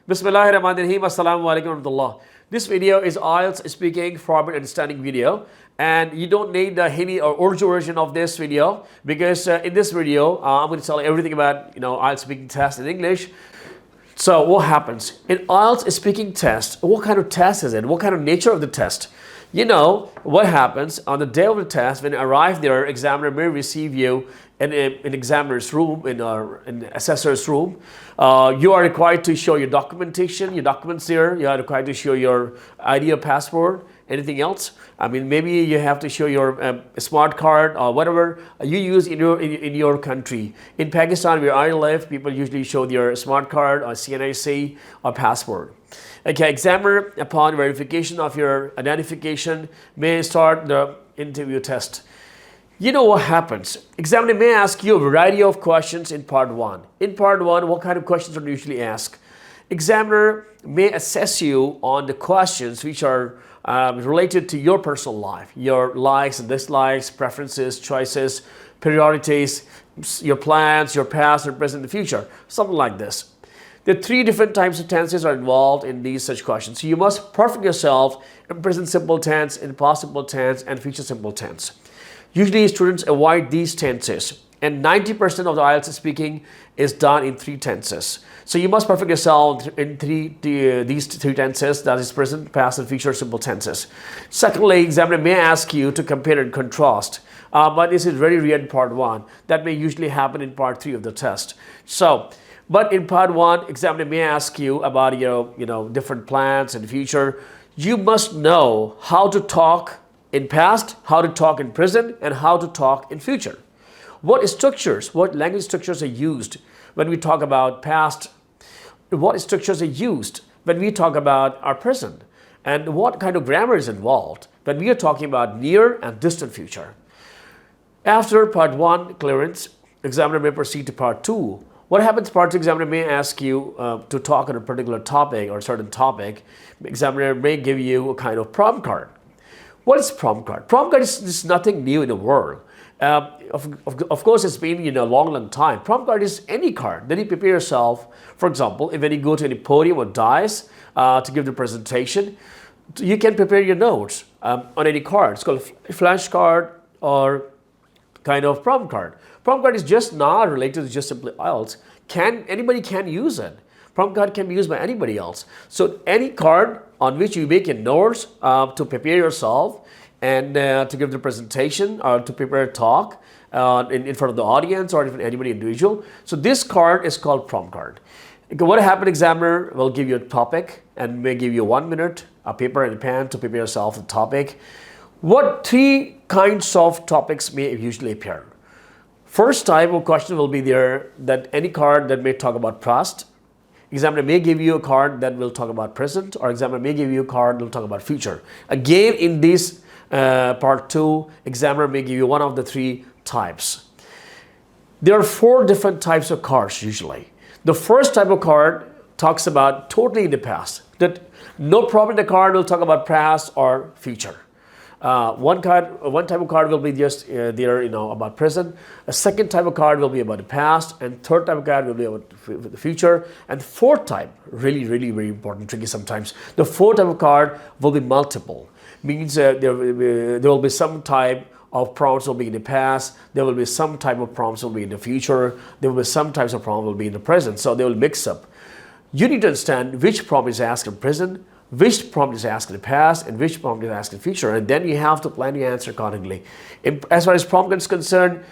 Bismillahirrahmanirrahim. Assalamu alaikum warahmatullah. This video is IELTS speaking format understanding video, and you don't need the Hindi or original version of this video because in this video I'm going to tell you everything about IELTS speaking test in English. So what happens in IELTS speaking test? What kind of test is it? What kind of nature of the test? You know what happens on the day of the test. When you arrive there, examiner may receive you in an examiner's room, in an assessor's room. You are required to show your documentation, your documents there. You are required to show your ID or passport. Anything else? I mean, maybe you have to show your smart card or whatever you use in your country. In Pakistan, where I live, people usually show their smart card or CNIC or passport. Okay, examiner, upon verification of your identification, may start the interview test. You know what happens? Examiner may ask you a variety of questions in part 1. In part 1, what kind of questions are usually asked? Examiner may assess you on the questions which are related to your personal life, your likes and dislikes, preferences, choices, priorities, your plans, your past, your present, and future, something like this. The 3 different types of tenses are involved in these such questions. So you must perfect yourself in present simple tense, in past simple tense, and future simple tense. Usually students avoid these tenses, and 90% of the IELTS speaking is done in 3 tenses. So you must perfect yourself in these 3 tenses, that is present, past, and future simple tenses. Secondly, examiner may ask you to compare and contrast, but this is very rare in part 1. That may usually happen in part 3 of the test. But in part 1, examiner may ask you about your different plans and future. You must know how to talk in past, how to talk in present, and how to talk in future. What structures, what language structures are used when we talk about past? What structures are used when we talk about our present? And what kind of grammar is involved when we are talking about near and distant future? After part 1 clearance, examiner may proceed to part 2. What happens? Part 2, examiner may ask you to talk on a particular topic or a certain topic. Examiner may give you a kind of prompt card. What is prompt card? Prompt card is nothing new in the world. Of course, it's been a long time. Prompt card is any card that you prepare yourself. For example, when you go to any podium or dais to give the presentation, you can prepare your notes on any card. It's called a flash card or kind of prompt card. Prompt card is just not related to just simply IELTS. Anybody can use it. Prompt card can be used by anybody else. So any card on which you make your notes to prepare yourself and to give the presentation or to prepare a talk in front of the audience or even anybody individual. So this card is called prompt card. What happens? Examiner will give you a topic and may give you 1 minute, a paper and a pen to prepare yourself the topic. What 3 kinds of topics may usually appear? First type of question will be there that any card that may talk about past. Examiner may give you a card that will talk about present, or examiner may give you a card that will talk about future. Again, in this part 2, examiner may give you one of the 3 types. There are 4 different types of cards usually. The first type of card talks about totally in the past. That no problem, the card will talk about past or future. One type of card will be just there, about present. A second type of card will be about the past, and third type of card will be about the future. And fourth type, really, really very important, tricky sometimes. The fourth type of card will be multiple. Means there will be some type of prompts will be in the past. There will be some type of prompts will be in the future. There will be some types of prompts will be in the present. So they will mix up. You need to understand which prompt is asked in present, which prompt is asked in the past, and which prompt is asked in the future, and then you have to plan your answer accordingly. As far as prompt is concerned,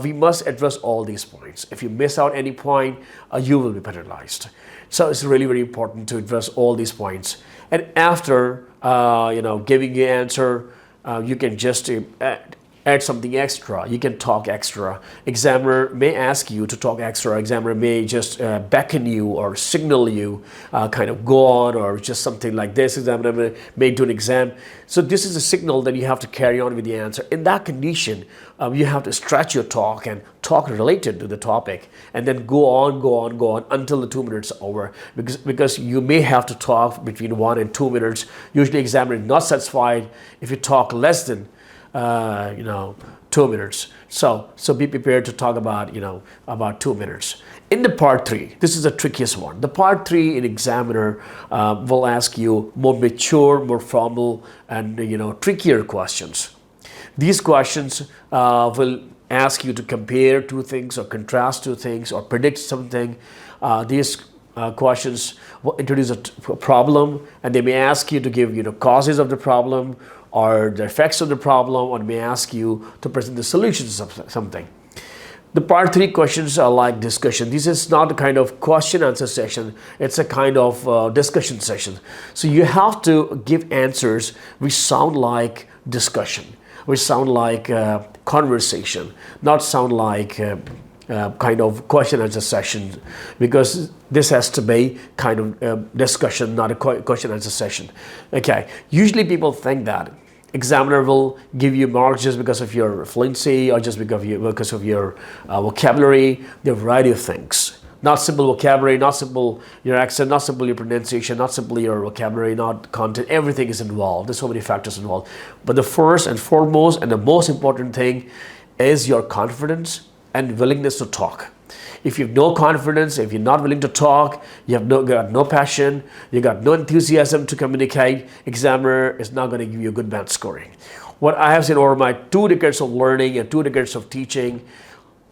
we must address all these points. If you miss out any point, you will be penalized. So it's really very important to address all these points. And after giving your answer, you can just add something extra. You can talk extra. Examiner may ask you to talk extra. Examiner may just beckon you or signal you, kind of go on, or just something like this. Examiner may do an exam. So this is a signal that you have to carry on with the answer. In that condition, you have to stretch your talk and talk related to the topic, and then go on until the 2 minutes are over. Because you may have to talk between 1 and 2 minutes. Usually examiner is not satisfied if you talk less than 2 minutes. So be prepared to talk about, about 2 minutes. In the part 3, this is the trickiest one. The part 3, an examiner will ask you more mature, more formal, and trickier questions. These questions will ask you to compare two things or contrast two things or predict something. These questions will introduce a problem, and they may ask you to give causes of the problem or the effects of the problem, or may ask you to present the solutions of something. The part 3 questions are like discussion. This is not a kind of question answer session. It's a kind of discussion session. So you have to give answers which sound like discussion, which sound like conversation, not sound like kind of question answer session, because this has to be kind of discussion, not a question answer session. Okay, usually people think that examiner will give you marks just because of your fluency or just because of your vocabulary. There are a variety of things. Not simple vocabulary, not simple your accent, not simple your pronunciation, not simply your vocabulary, not content. Everything is involved. There's so many factors involved. But the first and foremost and the most important thing is your confidence and willingness to talk. If you have no confidence, if you're not willing to talk, you have got no passion, you got no enthusiasm to communicate, examiner is not going to give you a good band scoring. What I have seen over my 2 decades of learning and 2 decades of teaching,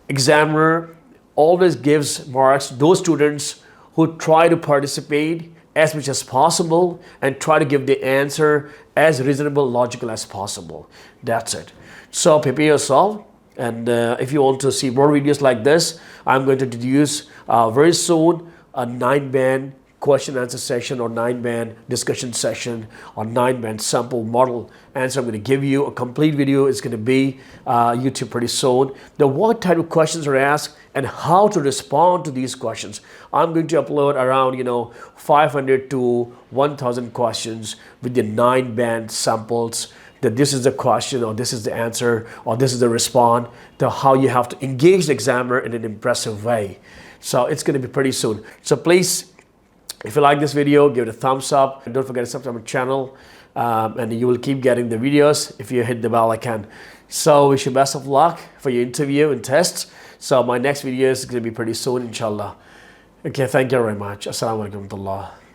examiner always gives marks those students who try to participate as much as possible and try to give the answer as reasonable, logical as possible. That's it. So prepare yourself. And if you want to see more videos like this, I'm going to introduce very soon a 9-band question answer session or 9-band discussion session or 9-band sample model answer. I'm going to give you a complete video. It's going to be YouTube pretty soon. What type of questions are asked and how to respond to these questions. I'm going to upload around 500 to 1,000 questions with the 9-band samples. That this is the question or this is the answer or this is the response, to how you have to engage the examiner in an impressive way. So it's going to be pretty soon. So please, if you like this video, give it a thumbs up and don't forget to subscribe to my channel, and you will keep getting the videos if you hit the bell icon. So wish you best of luck for your interview and tests. So my next video is going to be pretty soon, inshallah. Okay, thank you very much. Assalamu alaikum warahmatullah.